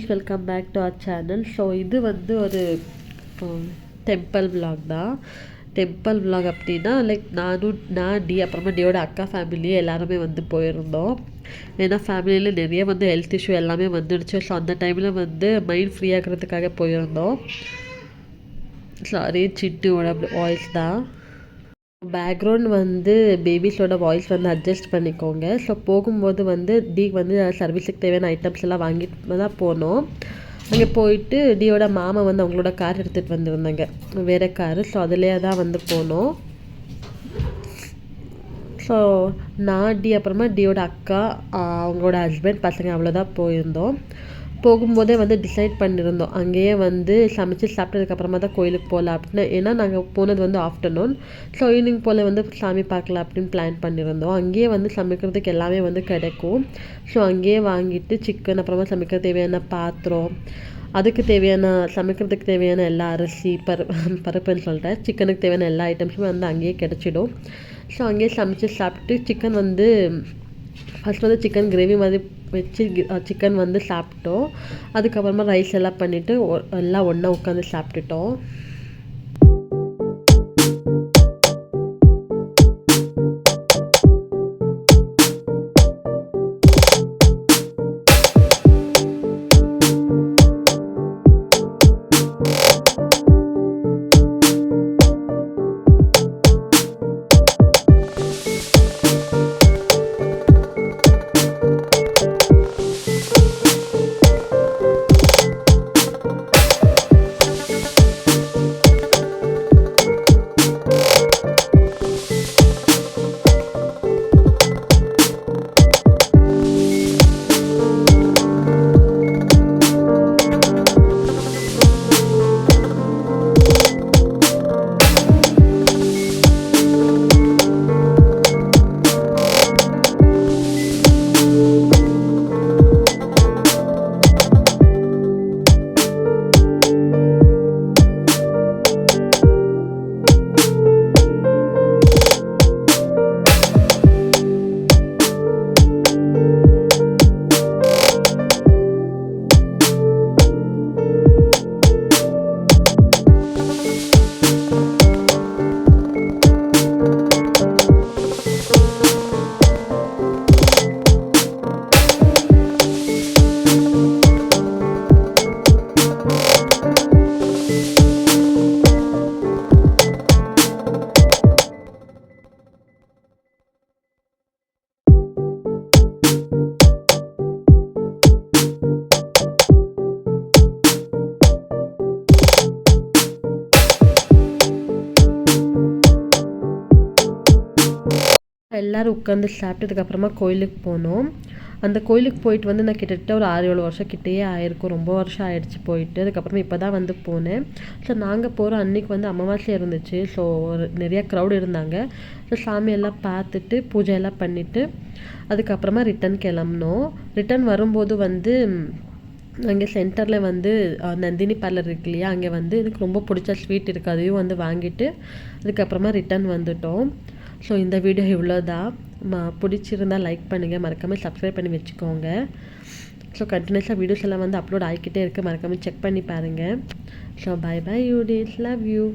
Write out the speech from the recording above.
குட்டீஸ், welcome back to our channel. So இது வந்து ஒரு டெம்பிள் விலாக் தான். டெம்பிள் விலாக் அப்படின்னா லைக் நான் டி அப்புறமா டியோட அக்கா ஃபேமிலி எல்லாருமே வந்து போயிருந்தோம். ஏன்னா ஃபேமிலியில் நிறைய வந்து ஹெல்த் இஷ்யூ எல்லாமே வந்துடுச்சு. ஸோ அந்த டைமில் வந்து மைண்ட் ஃப்ரீ ஆகிறதுக்காக போயிருந்தோம். சாரி, சிட்டுவோட வாய்ஸ் தான். பேக்ரவுண்ட் வந்து பேபிஸோட வாய்ஸ் வந்து அட்ஜஸ்ட் பண்ணிக்கோங்க. ஸோ போகும்போது வந்து டி வந்து சர்வீஸுக்கு தேவையான ஐட்டம்ஸ் எல்லாம் வாங்கிட்டு தான் போனோம். அங்கே போயிட்டு டியோட மாமா வந்து அவங்களோட கார் எடுத்துகிட்டு வந்துருந்தாங்க, வேறு காரு. ஸோ அதுலேயே தான் வந்து போனோம். ஸோ நான் டி அப்புறமா டியோட அக்கா அவங்களோட ஹஸ்பண்ட் பசங்க அவ்வளோதான் போயிருந்தோம். போகும்போதே வந்து டிசைட் பண்ணியிருந்தோம் அங்கேயே வந்து சமைச்சு சாப்பிட்டதுக்கப்புறமா தான் கோயிலுக்கு போகலாம் அப்படின்னு. ஏன்னா நாங்கள் போனது வந்து ஆஃப்டர்நூன். ஸோ ஈவினிங் போல் வந்து சாமி பார்க்கலாம் அப்படின்னு பிளான் பண்ணியிருந்தோம். அங்கேயே வந்து சமைக்கிறதுக்கு எல்லாமே வந்து கிடைக்கும். ஸோ அங்கேயே வாங்கிட்டு சிக்கன் அப்புறமா சமைக்க தேவையான பாத்திரம், அதுக்கு தேவையான சமைக்கிறதுக்கு தேவையான எல்லா அரிசி பருப்புன்னு சொல்கிறேன், சிக்கனுக்கு தேவையான எல்லா ஐட்டம்ஸுமே வந்து அங்கேயே கிடச்சிடும். ஸோ அங்கேயே சமைச்சு சாப்பிட்டு சிக்கன் வந்து ஃபஸ்ட் வந்து சிக்கன் கிரேவி மாதிரி வச்சு சிக்கன் வந்து சாப்பிட்டோம். அதுக்கப்புறமா ரைஸ் எல்லாம் பண்ணிவிட்டு எல்லாம் ஒன்றா உட்காந்து சாப்பிட்டுட்டோம். எல்லோரும் உட்காந்து சாப்பிட்டதுக்கப்புறமா கோயிலுக்கு போனோம். அந்த கோயிலுக்கு போயிட்டு வந்து நான் கிட்டத்தட்ட ஒரு 6-7 வருஷம் கிட்டேயே ஆயிருக்கும். ரொம்ப வருஷம் ஆயிடுச்சு போயிட்டு. அதுக்கப்புறமா இப்போ தான் வந்து போனேன். ஸோ நாங்கள் போகிற அன்றைக்கி வந்து அமாவாசை இருந்துச்சு. ஸோ நிறையா க்ரௌட் இருந்தாங்க. ஸோ சாமியெல்லாம் பார்த்துட்டு பூஜையெல்லாம் பண்ணிவிட்டு அதுக்கப்புறமா ரிட்டன் கிளம்புனோம். ரிட்டன் வரும்போது வந்து அங்கே சென்டரில் வந்து நந்தினி பார்லர் இருக்கு இல்லையா, அங்கே வந்து எனக்கு ரொம்ப பிடிச்ச ஸ்வீட் இருக்குது, அதையும் வந்து வாங்கிட்டு அதுக்கப்புறமா ரிட்டன் வந்துட்டோம். ஸோ இந்த வீடியோ இவ்வளோதான். பிடிச்சிருந்தால் லைக் பண்ணுங்கள், மறக்காமல் சப்ஸ்கிரைப் பண்ணி வச்சுக்கோங்க. ஸோ கண்டினியூஸாக வீடியோஸ் எல்லாம் வந்து அப்லோட் ஆகிக்கிட்டே இருக்குது, மறக்காமல் செக் பண்ணி பாருங்கள். So bye you days, love you.